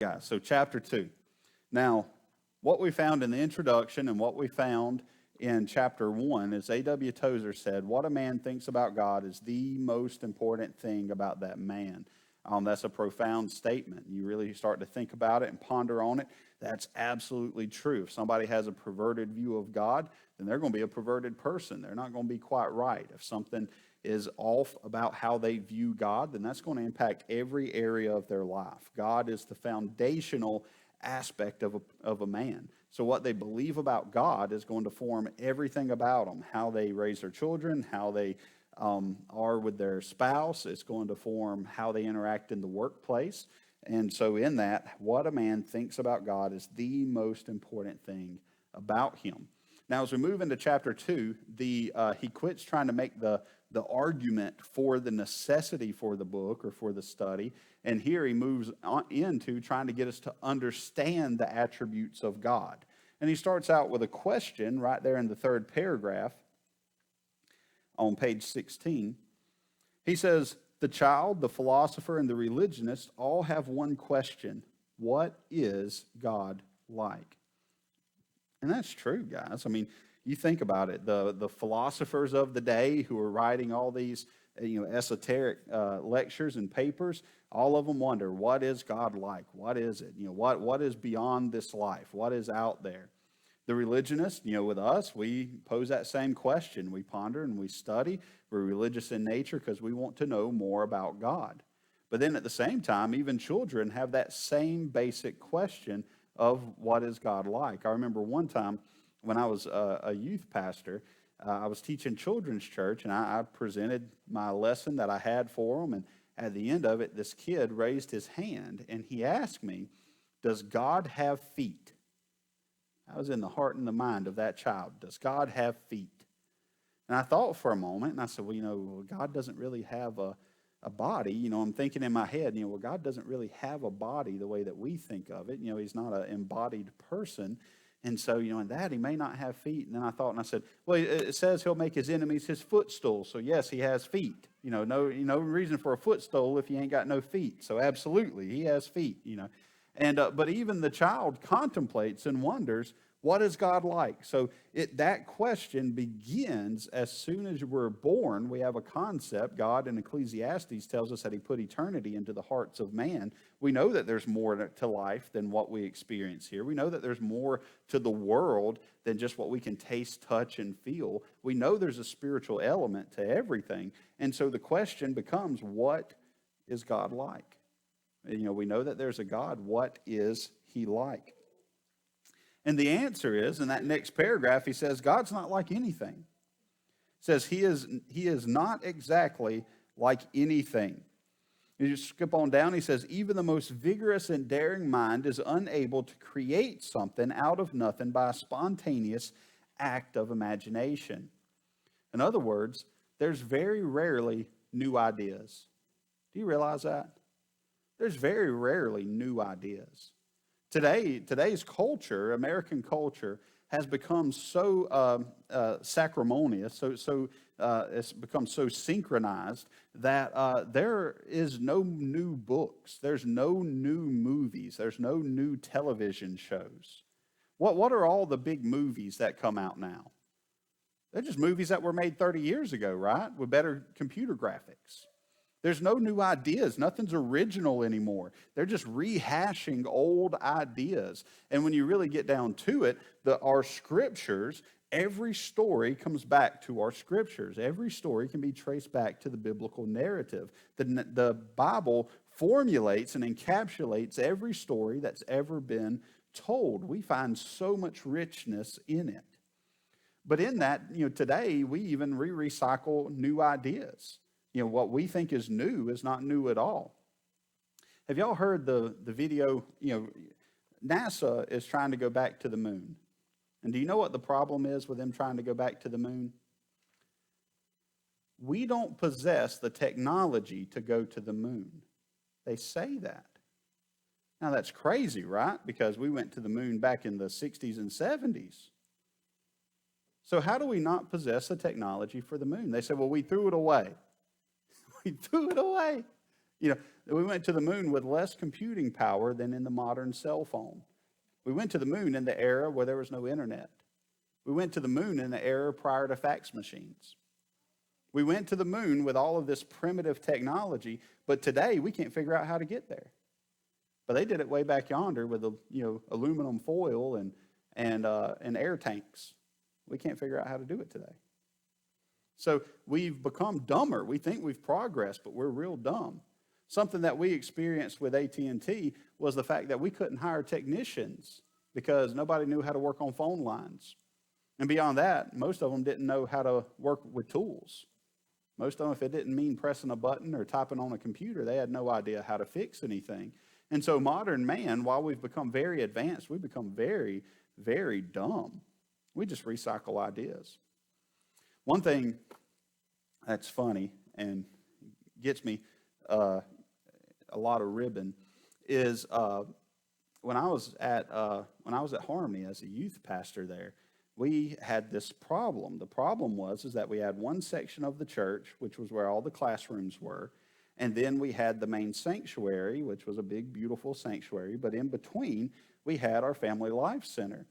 Guys, so chapter 2. Now, what we found in the introduction and what we found in chapter 1 is A.W. Tozer said, what a man thinks about God is the most important thing about that man. That's a profound statement. You really start to think about it and ponder on it. That's absolutely true. If somebody has a perverted view of God, then they're going to be a perverted person. They're not going to be quite right. If something is off about how they view God, then that's going to impact every area of their life. God is the foundational aspect of a man. So what they believe about God is going to form everything about them, how they raise their children, how they are with their spouse. It's going to form how they interact in the workplace. And so in that, what a man thinks about God is the most important thing about him. Now, as we move into chapter 2, he quits trying to make the argument for the necessity for the book or for the study. And here he moves on into trying to get us to understand the attributes of God. And he starts out with a question right there in the third paragraph on page 16. He says, the child, the philosopher, and the religionist all have one question. What is God like? And that's true, guys. I mean, you think about it. The philosophers of the day who are writing all these esoteric lectures and papers, all of them wonder, what is God like? What is it? What is beyond this life? What is out there? The religionists, with us, we pose that same question. We ponder and we study. We're religious in nature because we want to know more about God. But then at the same time, even children have that same basic question of what is God like. I remember one time when I was a youth pastor, I was teaching children's church, and I presented my lesson that I had for them. And at the end of it, this kid raised his hand, and he asked me, does God have feet? I was in the heart and the mind of that child. Does God have feet? And I thought for a moment, and I said, well, God doesn't really have a body. I'm thinking in my head, God doesn't really have a body the way that we think of it. He's not an embodied person. And so, in that, he may not have feet. And then I thought, and I said, well, it says he'll make his enemies his footstool. So, yes, he has feet. No reason for a footstool if he ain't got no feet. So, absolutely, he has feet, And but even the child contemplates and wonders, what is God like? So that question begins as soon as we're born. We have a concept. God in Ecclesiastes tells us that he put eternity into the hearts of man. We know that there's more to life than what we experience here. We know that there's more to the world than just what we can taste, touch, and feel. We know there's a spiritual element to everything. And so the question becomes, what is God like? We know that there's a God. What is he like? And the answer is, in that next paragraph, he says, God's not like anything. He says he is not exactly like anything. You just skip on down, he says, even the most vigorous and daring mind is unable to create something out of nothing by a spontaneous act of imagination. In other words, there's very rarely new ideas. Do you realize that? There's very rarely new ideas. Today's culture, American culture, has become so sacrimonious, it's become so synchronized that there is no new books, there's no new movies, there's no new television shows. What are all the big movies that come out now? They're just movies that were made 30 years ago, right? With better computer graphics. There's no new ideas. Nothing's original anymore. They're just rehashing old ideas. And when you really get down to it, our scriptures, every story comes back to our scriptures. Every story can be traced back to the biblical narrative. The Bible formulates and encapsulates every story that's ever been told. We find so much richness in it. But in that, today we even recycle new ideas. What we think is new is not new at all. Have y'all heard the video? NASA is trying to go back to the moon. And do you know what the problem is with them trying to go back to the moon? We don't possess the technology to go to the moon. They say that. Now that's crazy, right? Because we went to the moon back in the 60s and 70s. So how do we not possess the technology for the moon? They say, well, we threw it away. We threw it away. You know, we went to the moon with less computing power than in the modern cell phone. We went to the moon in the era where there was no internet. We went to the moon in the era prior to fax machines. We went to the moon with all of this primitive technology, but today we can't figure out how to get there. But they did it way back yonder with aluminum foil and air tanks. We can't figure out how to do it today. So we've become dumber. We think we've progressed, but we're real dumb. Something that we experienced with AT&T was the fact that we couldn't hire technicians because nobody knew how to work on phone lines. And beyond that, most of them didn't know how to work with tools. Most of them, if it didn't mean pressing a button or typing on a computer, they had no idea how to fix anything. And so modern man, while we've become very advanced, we've become very, very dumb. We just recycle ideas. One thing that's funny and gets me a lot of ribbon is when I was at Harmony as a youth pastor there, we had this problem. The problem was that we had one section of the church, which was where all the classrooms were, and then we had the main sanctuary, which was a big, beautiful sanctuary, but in between, we had our Family Life Center.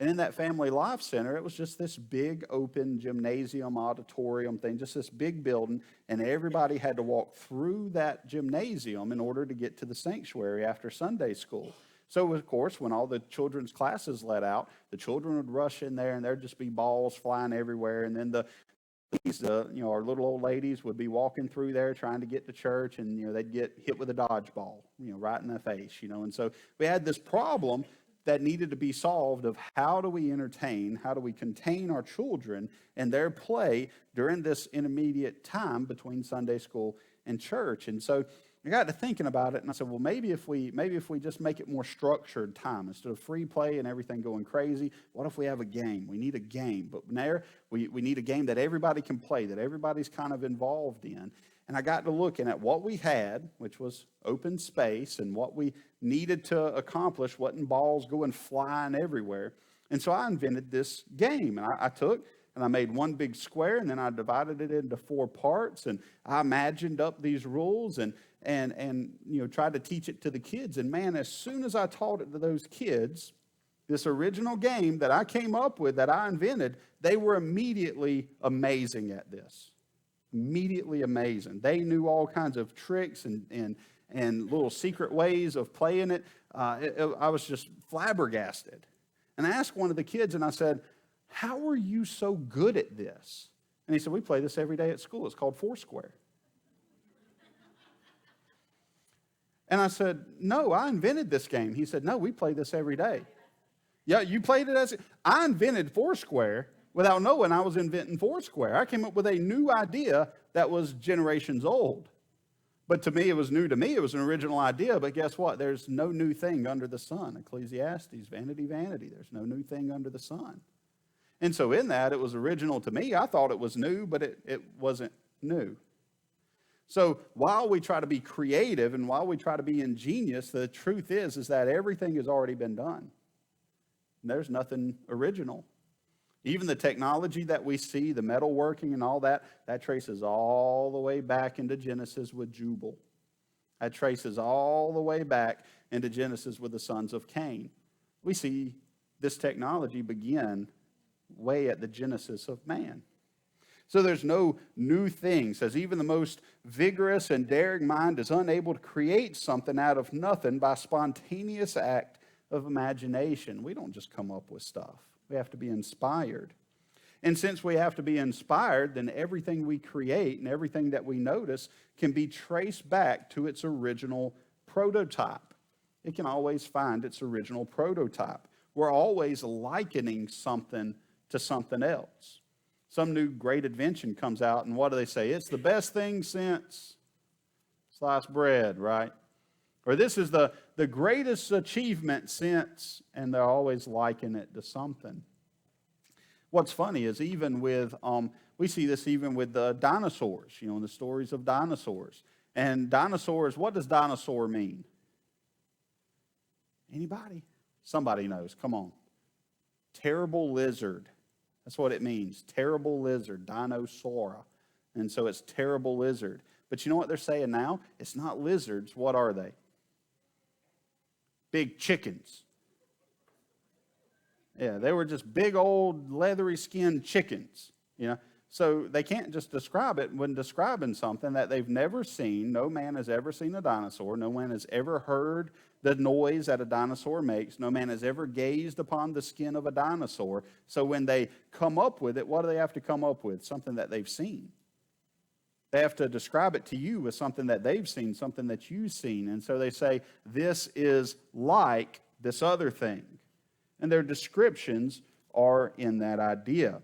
And in that Family Life Center, it was just this big open gymnasium auditorium thing, just this big building, and everybody had to walk through that gymnasium in order to get to the sanctuary after Sunday school. So, of course, when all the children's classes let out, the children would rush in there, and there'd just be balls flying everywhere. And then our little old ladies would be walking through there trying to get to church, and they'd get hit with a dodgeball, right in the face. And so we had this problem that needed to be solved of how do we entertain, how do we contain our children and their play during this intermediate time between Sunday school and church. And so I got to thinking about it, and I said, well, maybe if we just make it more structured time instead of free play and everything going crazy. What if we have a game? We need a game, but there we need a game that everybody can play, that everybody's kind of involved in. And I got to looking at what we had, which was open space, and what we needed to accomplish wasn't balls going flying everywhere. And so I invented this game, and I took and I made one big square, and then I divided it into 4 parts, and I imagined up these rules and tried to teach it to the kids. And man, as soon as I taught it to those kids, this original game that I came up with, that I invented, they were immediately amazing at this. Immediately amazing. They knew all kinds of tricks and little secret ways of playing it. I was just flabbergasted. And I asked one of the kids, and I said, how are you so good at this? And he said, we play this every day at school. It's called Foursquare. And I said, no, I invented this game. He said, no, we play this every day. Yeah, you played it I invented Foursquare without knowing I was inventing Foursquare. I came up with a new idea that was generations old. But to me, it was new to me. It was an original idea. But guess what? There's no new thing under the sun. Ecclesiastes, vanity, vanity. There's no new thing under the sun. And so in that, it was original to me. I thought it was new, but it wasn't new. So while we try to be creative and while we try to be ingenious, the truth is that everything has already been done. And there's nothing original. Even the technology that we see, the metalworking and all that traces all the way back into Genesis with Jubal. That traces all the way back into Genesis with the sons of Cain. We see this technology begin way at the genesis of man. So there's no new thing. It says even the most vigorous and daring mind is unable to create something out of nothing by spontaneous act of imagination. We don't just come up with stuff. We have to be inspired. And since we have to be inspired, then everything we create and everything that we notice can be traced back to its original prototype. It can always find its original prototype. We're always likening something to something else. Some new great invention comes out, and what do they say? It's the best thing since sliced bread, right? Or this is the greatest achievement since, and they're always likening it to something. What's funny is even with, we see this even with the dinosaurs, the stories of dinosaurs. And dinosaurs, what does dinosaur mean? Anybody? Somebody knows. Come on. Terrible lizard. That's what it means. Terrible lizard. Dinosaura. And so it's terrible lizard. But you know what they're saying now? It's not lizards. What are they? Big chickens. Yeah, they were just big old leathery skinned chickens, you know. So they can't just describe it when describing something that they've never seen. No man has ever seen a dinosaur. No man has ever heard the noise that a dinosaur makes. No man has ever gazed upon the skin of a dinosaur. So when they come up with it, what do they have to come up with? Something that they've seen. They have to describe it to you with something that they've seen, something that you've seen. And so they say, this is like this other thing. And their descriptions are in that idea.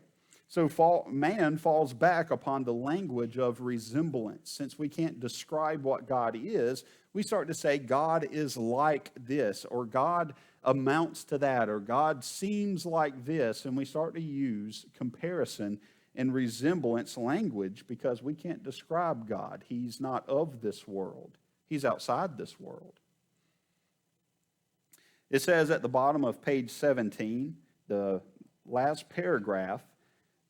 So man falls back upon the language of resemblance. Since we can't describe what God is, we start to say God is like this, or God amounts to that, or God seems like this. And we start to use comparison and resemblance language because we can't describe God. He's not of this world. He's outside this world. It says at the bottom of page 17, the last paragraph,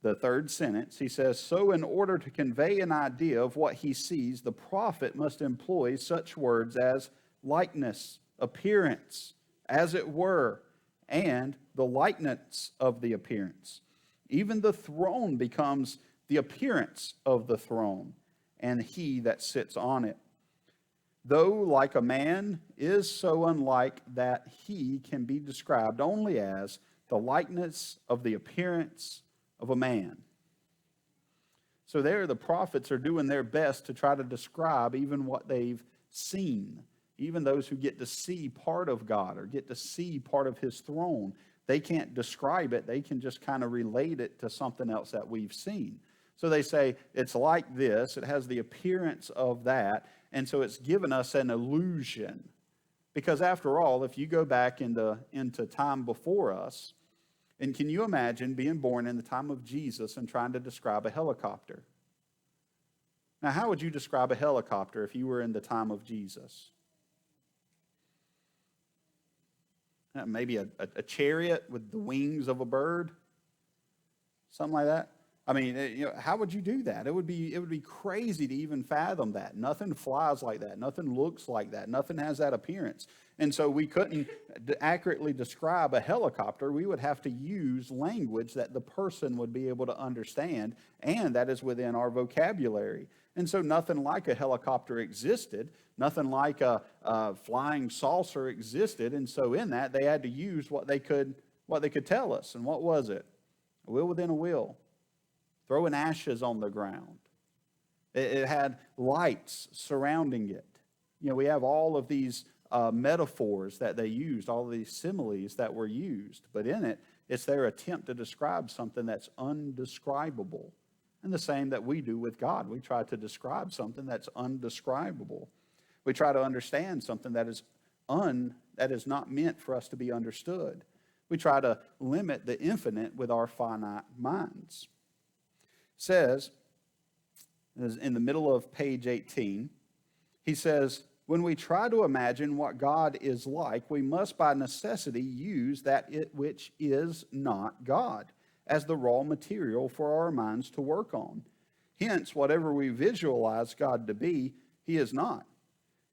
the third sentence, he says, so in order to convey an idea of what he sees, the prophet must employ such words as likeness, appearance, as it were, and the likeness of the appearance. Even the throne becomes the appearance of the throne, and he that sits on it. Though like a man is so unlike that he can be described only as the likeness of the appearance of a man. So there the prophets are doing their best to try to describe even what they've seen. Even those who get to see part of God or get to see part of his throne, they can't describe it. They can just kind of relate it to something else that we've seen. So they say, it's like this. It has the appearance of that. And so it's given us an illusion. Because after all, if you go back into time before us, and can you imagine being born in the time of Jesus and trying to describe a helicopter? Now, how would you describe a helicopter if you were in the time of Jesus? Maybe a chariot with the wings of a bird? Something like that? I mean, how would you do that? It would be crazy to even fathom that. Nothing flies like that. Nothing looks like that. Nothing has that appearance. And so we couldn't accurately describe a helicopter. We would have to use language that the person would be able to understand, and that is within our vocabulary. And so nothing like a helicopter existed. Nothing like a flying saucer existed. And so in that, they had to use what they could tell us. And what was it? A wheel within a wheel. Throwing ashes on the ground. It had lights surrounding it. We have all of these metaphors that they used, all of these similes that were used. But in it, it's their attempt to describe something that's undescribable. And the same that we do with God. We try to describe something that's undescribable. We try to understand something that is not meant for us to be understood. We try to limit the infinite with our finite minds. It says, in the middle of page 18, he says, when we try to imagine what God is like, we must by necessity use that which is not God as the raw material for our minds to work on. Hence, whatever we visualize God to be, he is not.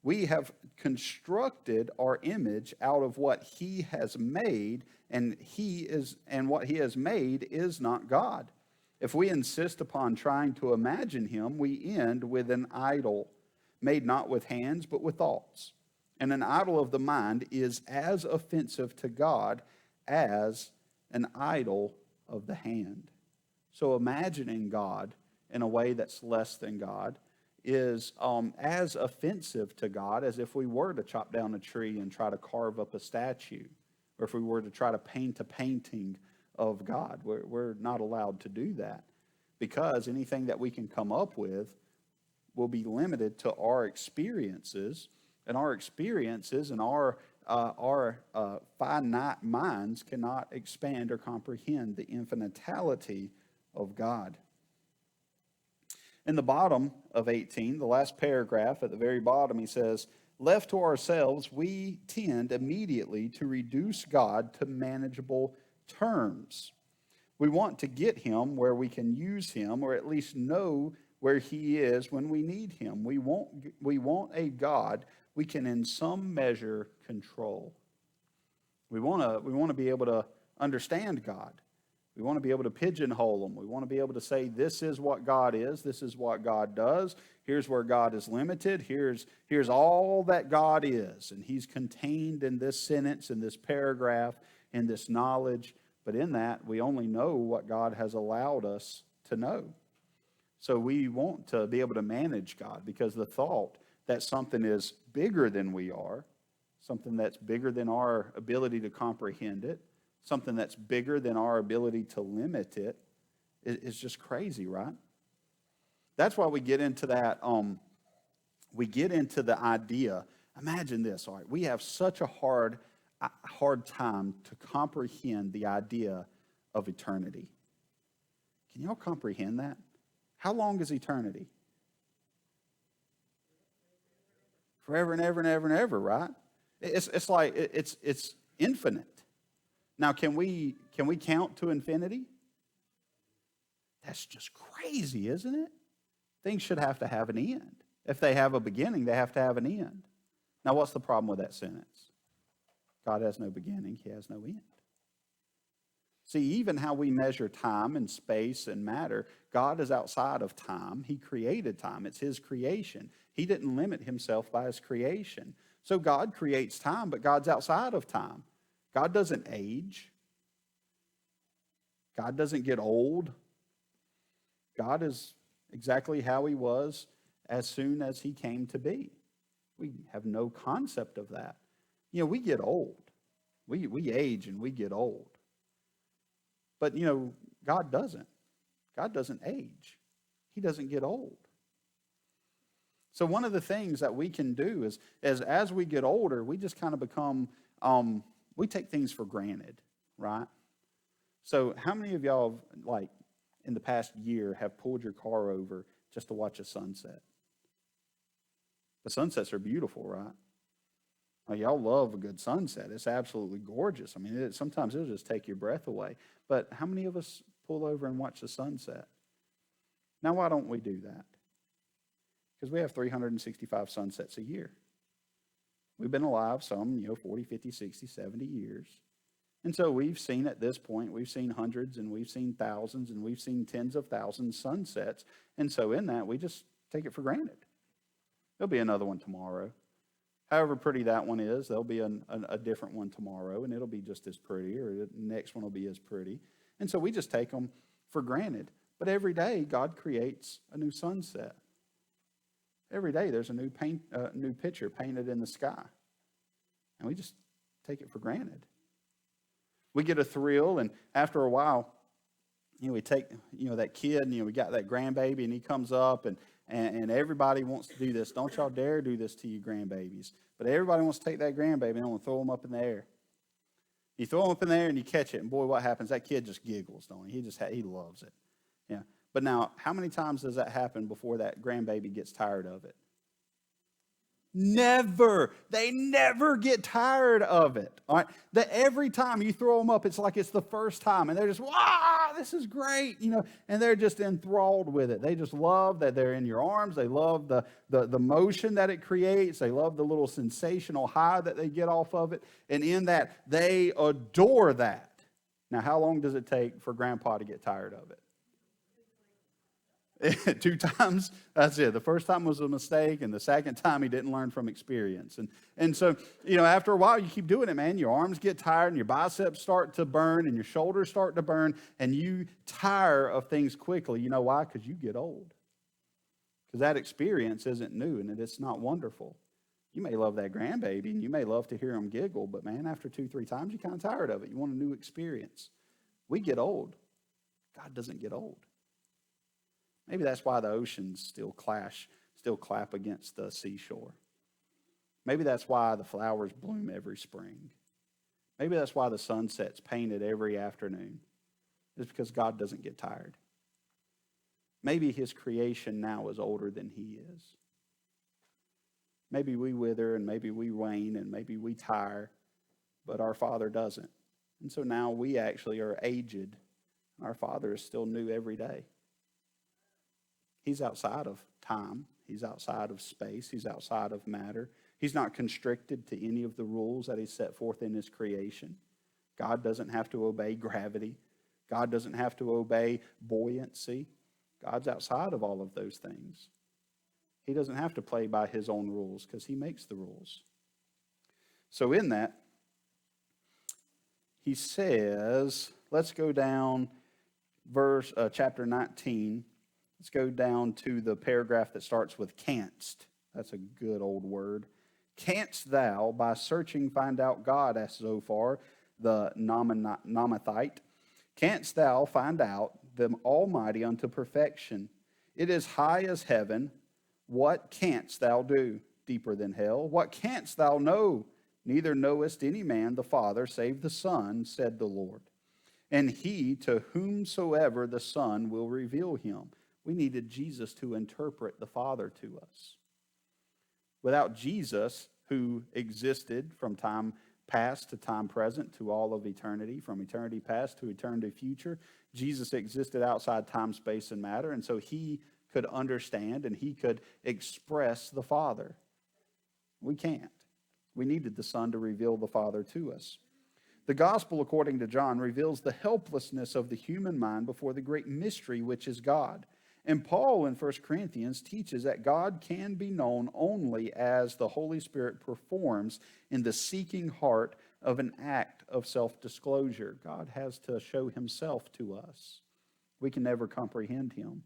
We have constructed our image out of what he has made, and what he has made is not God. If we insist upon trying to imagine him, we end with an idol, made not with hands, but with thoughts. And an idol of the mind is as offensive to God as an idol of the hand. So imagining God in a way that's less than God is as offensive to God as if we were to chop down a tree and try to carve up a statue, or if we were to try to paint a painting of God. We're not allowed to do that, because anything that we can come up with will be limited to our experiences, and our experiences and our finite minds cannot expand or comprehend the infinitality of God. In the bottom of 18, the last paragraph at the very bottom, he says, left to ourselves, we tend immediately to reduce God to manageable terms. We want to get him where we can use him, or at least know where he is when we need him. We want a God we can in some measure control. We want to be able to understand God. We want to be able to pigeonhole him. We want to be able to say, this is what God is. This is what God does. Here's where God is limited. Here's all that God is. And he's contained in this sentence, in this paragraph, in this knowledge. But in that, we only know what God has allowed us to know. So we want to be able to manage God, because the thought that something is bigger than we are, something that's bigger than our ability to comprehend it, something that's bigger than our ability to limit it, is just crazy, right? That's why we get into that, we get into the idea. Imagine this, all right, we have such a hard time to comprehend the idea of eternity. Can y'all comprehend that? How long is eternity? Forever and ever and ever and ever, right? It's like it's infinite. Now, can we count to infinity? That's just crazy, isn't it? Things should have to have an end. If they have a beginning, they have to have an end. Now, what's the problem with that sentence? God has no beginning, he has no end. See, even how we measure time and space and matter, God is outside of time. He created time. It's his creation. He didn't limit himself by his creation. So God creates time, but God's outside of time. God doesn't age. God doesn't get old. God is exactly how he was as soon as he came to be. We have no concept of that. You know, we get old. We age and we get old. But, you know, God doesn't. God doesn't age. He doesn't get old. So one of the things that we can do is as we get older, we just kind of become, we take things for granted, right? So how many of y'all, like, in the past year have pulled your car over just to watch a sunset? The sunsets are beautiful, right? Now, y'all love a good sunset. It's absolutely gorgeous. I mean, sometimes it'll just take your breath away. But how many of us pull over and watch the sunset? Now, why don't we do that? Because we have 365 sunsets a year. We've been alive some, 40, 50, 60, 70 years. And so we've seen at this point, we've seen hundreds and we've seen thousands and we've seen tens of thousands sunsets. And so in that, we just take it for granted. There'll be another one tomorrow. However pretty that one is, there'll be a different one tomorrow, and it'll be just as pretty, or the next one will be as pretty. And so we just take them for granted. But every day, God creates a new sunset. Every day, there's a new picture painted in the sky. And we just take it for granted. We get a thrill, and after a while, we take, that kid, and, we got that grandbaby, and he comes up, and everybody wants to do this. Don't y'all dare do this to your grandbabies. But everybody wants to take that grandbaby and want to throw them up in the air. You throw them up in the air and you catch it, and boy, what happens? That kid just giggles, don't he? He loves it. Yeah. But now, how many times does that happen before that grandbaby gets tired of it? Never. They never get tired of it. All right. That every time you throw them up, it's like it's the first time, and they're just, wow, this is great, and they're just enthralled with it. They just love that they're in your arms. They love the motion that it creates. They love the little sensational high that they get off of it. And in that, they adore that. Now, how long does it take for Grandpa to get tired of it? 2 times, that's it. The first time was a mistake, and the second time he didn't learn from experience. And so, after a while, you keep doing it, man. Your arms get tired, and your biceps start to burn, and your shoulders start to burn, and you tire of things quickly. You know why? Because you get old. Because that experience isn't new, and it's not wonderful. You may love that grandbaby, and you may love to hear him giggle, but man, after 2, 3 times, you're kind of tired of it. You want a new experience. We get old. God doesn't get old. Maybe that's why the oceans still clap against the seashore. Maybe that's why the flowers bloom every spring. Maybe that's why the sunset's painted every afternoon. It's because God doesn't get tired. Maybe his creation now is older than he is. Maybe we wither, and maybe we wane, and maybe we tire, but our Father doesn't. And so now we actually are aged. Our Father is still new every day. He's outside of time. He's outside of space. He's outside of matter. He's not constricted to any of the rules that he set forth in his creation. God doesn't have to obey gravity. God doesn't have to obey buoyancy. God's outside of all of those things. He doesn't have to play by his own rules because he makes the rules. So in that, he says, let's go down chapter 19. Let's go down to the paragraph that starts with canst. That's a good old word. Canst thou, by searching, find out God, asks Zophar, the Namathite. Canst thou find out the Almighty unto perfection? It is high as heaven. What canst thou do? Deeper than hell. What canst thou know? Neither knowest any man the Father, save the Son, said the Lord. And he to whomsoever the Son will reveal him. We needed Jesus to interpret the Father to us. Without Jesus, who existed from time past to time present to all of eternity, from eternity past to eternity future, Jesus existed outside time, space, and matter, and so he could understand and he could express the Father. We can't. We needed the Son to reveal the Father to us. The gospel, according to John, reveals the helplessness of the human mind before the great mystery which is God. And Paul in 1 Corinthians teaches that God can be known only as the Holy Spirit performs in the seeking heart of an act of self-disclosure. God has to show himself to us. We can never comprehend him.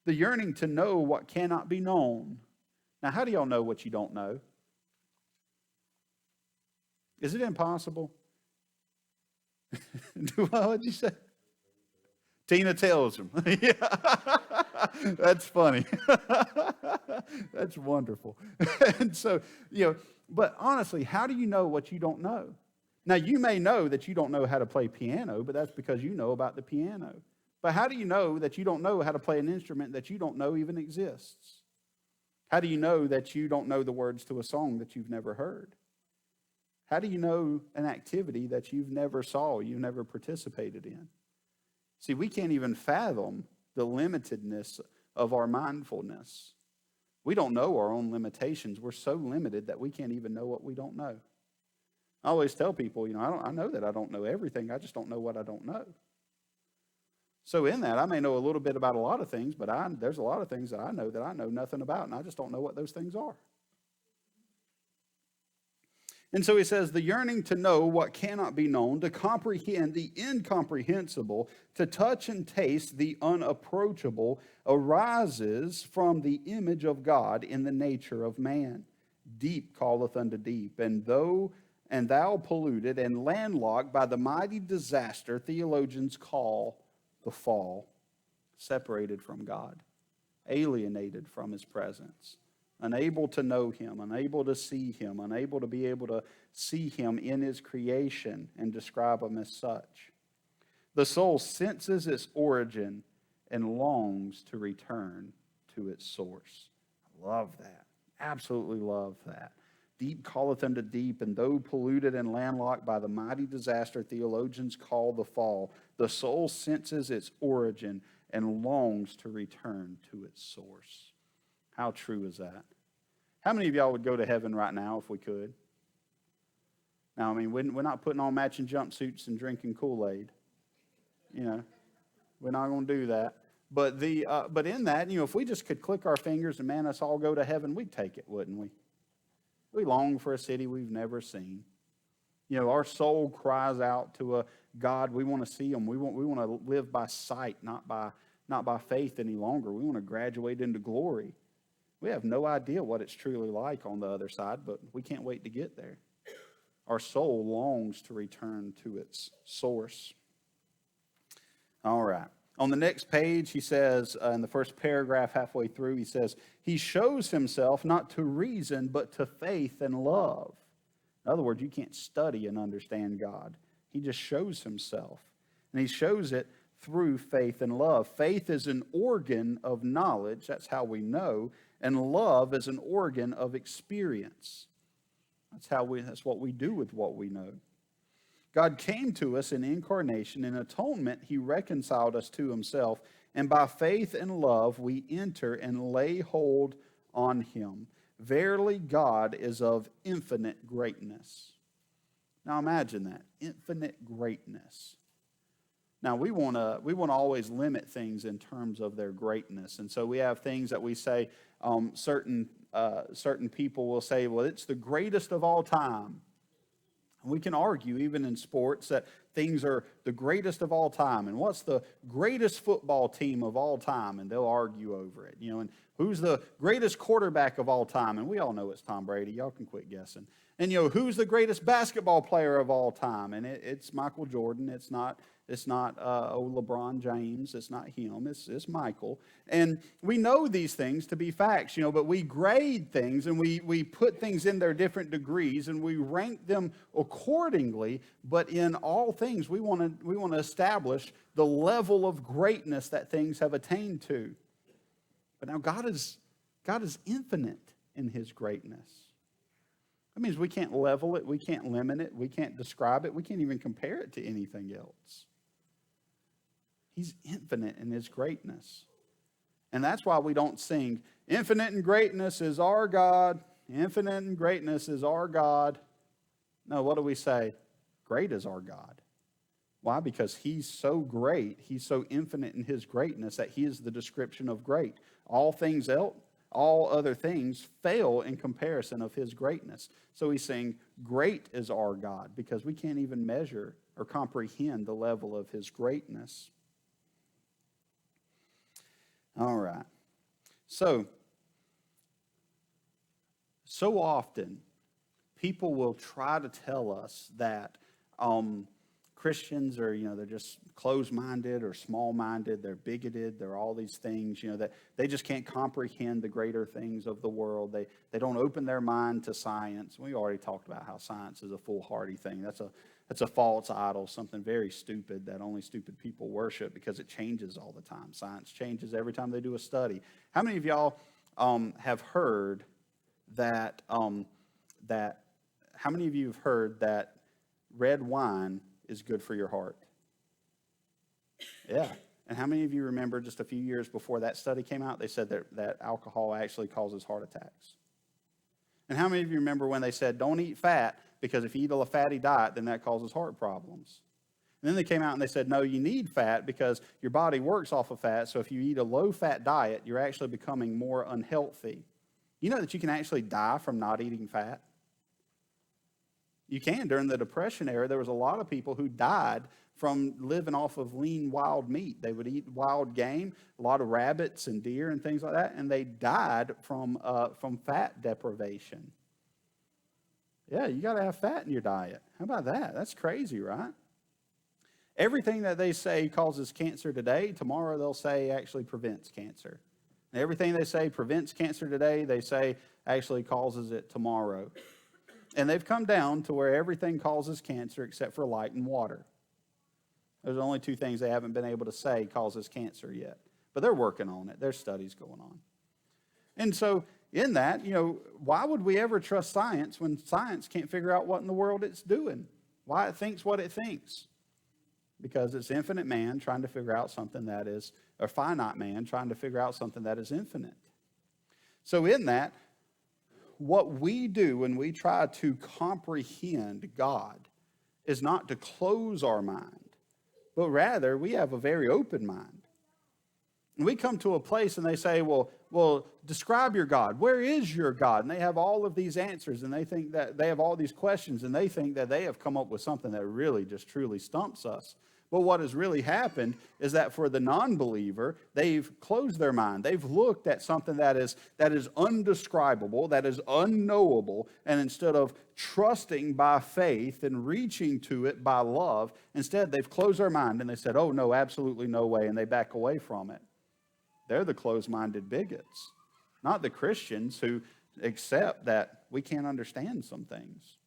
The yearning to know what cannot be known. Now, how do y'all know what you don't know? Is it impossible? What did you say? Tina tells him. Yeah. That's funny. That's wonderful. And so, but honestly, how do you know what you don't know? Now, you may know that you don't know how to play piano, but that's because you know about the piano. But how do you know that you don't know how to play an instrument that you don't know even exists? How do you know that you don't know the words to a song that you've never heard? How do you know an activity that you've never saw, you've never participated in? See, we can't even fathom the limitedness of our mindfulness. We don't know our own limitations. We're so limited that we can't even know what we don't know. I always tell people, I know that I don't know everything. I just don't know what I don't know. So in that, I may know a little bit about a lot of things, but there's a lot of things that I know nothing about, and I just don't know what those things are. And so he says, the yearning to know what cannot be known, to comprehend the incomprehensible, to touch and taste the unapproachable, arises from the image of God in the nature of man. Deep calleth unto deep, and thou polluted and landlocked by the mighty disaster theologians call the fall, separated from God, alienated from his presence. Unable to know him, unable to see him, unable to be able to see him in his creation and describe him as such. The soul senses its origin and longs to return to its source. I love that. Absolutely love that. Deep calleth unto deep, and though polluted and landlocked by the mighty disaster theologians call the fall, the soul senses its origin and longs to return to its source. How true is that? How many of y'all would go to heaven right now if we could? Now, we're not putting on matching jumpsuits and drinking Kool-Aid. We're not going to do that. But in that, if we just could click our fingers and man, us all go to heaven, we'd take it, wouldn't we? We long for a city we've never seen. Our soul cries out to a God. We want to see him. We want to live by sight, not by faith any longer. We want to graduate into glory. We have no idea what it's truly like on the other side, but we can't wait to get there. Our soul longs to return to its source. All right. On the next page, he says, in the first paragraph halfway through, he says, he shows himself not to reason, but to faith and love. In other words, you can't study and understand God. He just shows himself. And he shows it through faith and love. Faith is an organ of knowledge. That's how we know. And love is an organ of experience. That's what we do with what we know. God came to us in incarnation. In atonement, he reconciled us to himself And by faith and love we enter and lay hold on him. Verily God is of infinite greatness. Now imagine that, infinite greatness. Now we want to always limit things in terms of their greatness, and so we have things that we say. Certain people will say, "Well, it's the greatest of all time." And we can argue, even in sports, that things are the greatest of all time. And what's the greatest football team of all time? And they'll argue over it. And who's the greatest quarterback of all time? And we all know it's Tom Brady. Y'all can quit guessing. And who's the greatest basketball player of all time? And it's Michael Jordan. It's not LeBron James. It's not him. It's Michael. And we know these things to be facts, but we grade things and we put things in their different degrees and we rank them accordingly. But in all things, we want to establish the level of greatness that things have attained to. But now God is infinite in his greatness. That means we can't level it, we can't limit it, we can't describe it, we can't even compare it to anything else. He's infinite in his greatness. And that's why we don't sing, "Infinite in greatness is our God, infinite in greatness is our God." No, what do we say? Great is our God. Why? Because he's so great, he's so infinite in his greatness that he is the description of great. All other things fail in comparison of his greatness. So he's saying, great is our God, because we can't even measure or comprehend the level of his greatness. All right. So often, people will try to tell us that Christians are, they're just closed-minded or small-minded, they're bigoted, they're all these things, that they just can't comprehend the greater things of the world. They don't open their mind to science. We already talked about how science is a foolhardy thing. That's a false idol, something very stupid that only stupid people worship because it changes all the time. Science changes every time they do a study. How many of y'all have heard that, how many of you have heard that red wine is good for your heart? Yeah. And how many of you remember just a few years before that study came out, they said that alcohol actually causes heart attacks? And how many of you remember when they said, don't eat fat, because if you eat a fatty diet, then that causes heart problems? And then they came out and they said, no, you need fat because your body works off of fat, so if you eat a low-fat diet, you're actually becoming more unhealthy. You know that you can actually die from not eating fat? You can. During the Depression era, there was a lot of people who died from living off of lean wild meat. They would eat wild game, a lot of rabbits and deer and things like that, and they died from fat deprivation. Yeah, you got to have fat in your diet. How about that? That's crazy, right? Everything that they say causes cancer today, tomorrow they'll say actually prevents cancer. And everything they say prevents cancer today, they say actually causes it tomorrow. And they've come down to where everything causes cancer except for light and water. Those are the only two things they haven't been able to say causes cancer yet. But they're working on it. There's studies going on. And so in that, why would we ever trust science when science can't figure out what in the world it's doing? Why it thinks what it thinks? Because it's infinite man trying to figure out something that is, or finite man trying to figure out something that is infinite. So in that, what we do when we try to comprehend God is not to close our mind, but rather we have a very open mind. And we come to a place and they say, well, describe your God. Where is your God? And they have all of these answers and they think that they have all these questions and they think that they have come up with something that really just truly stumps us. But what has really happened is that for the non-believer, they've closed their mind. They've looked at something that is undescribable, that is unknowable, and instead of trusting by faith and reaching to it by love, instead they've closed their mind and they said, oh no, absolutely no way, and they back away from it. They're the closed-minded bigots, not the Christians who accept that we can't understand some things.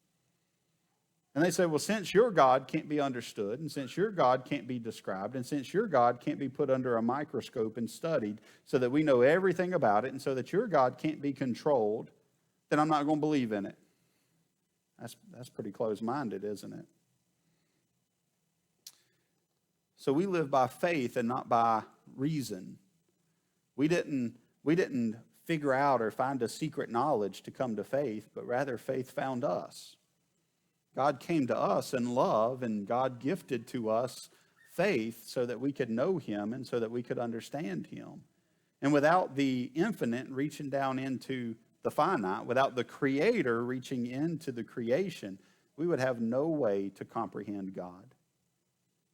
And they say, well, since your God can't be understood, and since your God can't be described, and since your God can't be put under a microscope and studied so that we know everything about it, and so that your God can't be controlled, then I'm not going to believe in it. That's pretty close-minded, isn't it? So we live by faith and not by reason. We didn't figure out or find a secret knowledge to come to faith, but rather faith found us. God came to us in love, and God gifted to us faith so that we could know him and so that we could understand him. And without the infinite reaching down into the finite, without the creator reaching into the creation, we would have no way to comprehend God.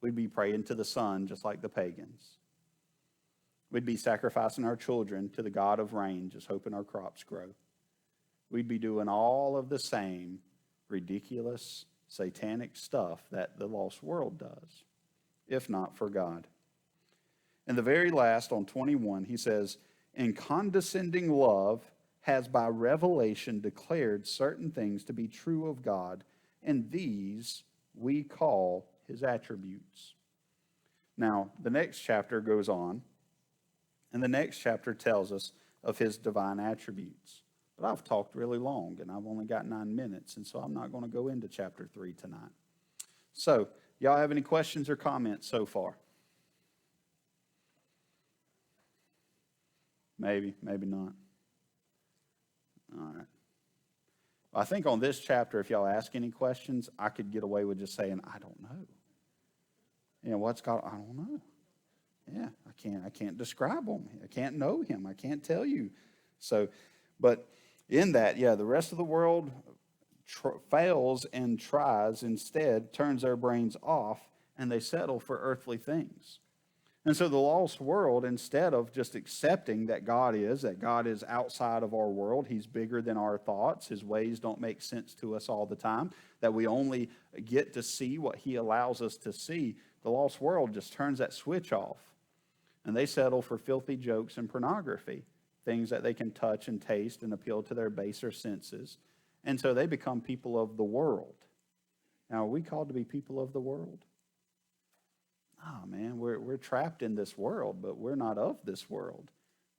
We'd be praying to the sun just like the pagans. We'd be sacrificing our children to the God of rain, just hoping our crops grow. We'd be doing all of the same ridiculous, satanic stuff that the lost world does, if not for God. And the very last, on 21, he says, "In condescending love has by revelation declared certain things to be true of God, and these we call his attributes." Now, the next chapter goes on, and the next chapter tells us of his divine attributes. But I've talked really long, and I've only got 9 minutes, and so I'm not going to go into chapter 3 tonight. So, y'all have any questions or comments so far? Maybe, maybe not. All right. Well, I think on this chapter, if y'all ask any questions, I could get away with just saying, I don't know. You know, what's God? I don't know. Yeah, I can't describe him. I can't know him. I can't tell you. So, but in that, yeah, the rest of the world fails and tries, instead turns their brains off, and they settle for earthly things. And so the lost world, instead of just accepting that God is outside of our world, he's bigger than our thoughts, his ways don't make sense to us all the time, that we only get to see what he allows us to see, the lost world just turns that switch off. And they settle for filthy jokes and pornography, things that they can touch and taste and appeal to their baser senses. And so they become people of the world. Now, are we called to be people of the world? Oh, man, we're trapped in this world, but we're not of this world.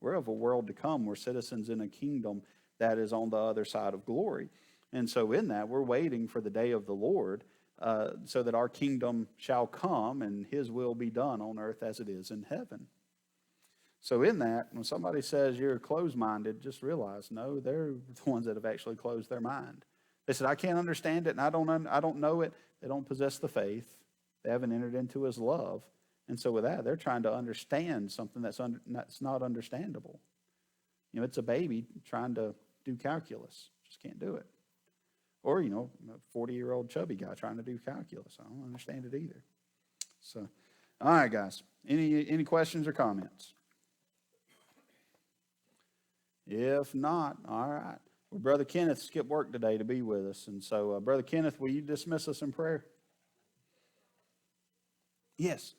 We're of a world to come. We're citizens in a kingdom that is on the other side of glory. And so in that, we're waiting for the day of the Lord so that our kingdom shall come and his will be done on earth as it is in heaven. So in that, when somebody says you're closed-minded, just realize, no, they're the ones that have actually closed their mind. They said, I can't understand it and I don't know it. They don't possess the faith. They haven't entered into his love. And so with that, they're trying to understand something that's not understandable. You know, it's a baby trying to do calculus. Just can't do it. Or, you know, a 40-year-old chubby guy trying to do calculus. I don't understand it either. So, all right, guys. Any questions or comments? If not, all right. Well, Brother Kenneth skipped work today to be with us. And so, Brother Kenneth, will you dismiss us in prayer? Yes.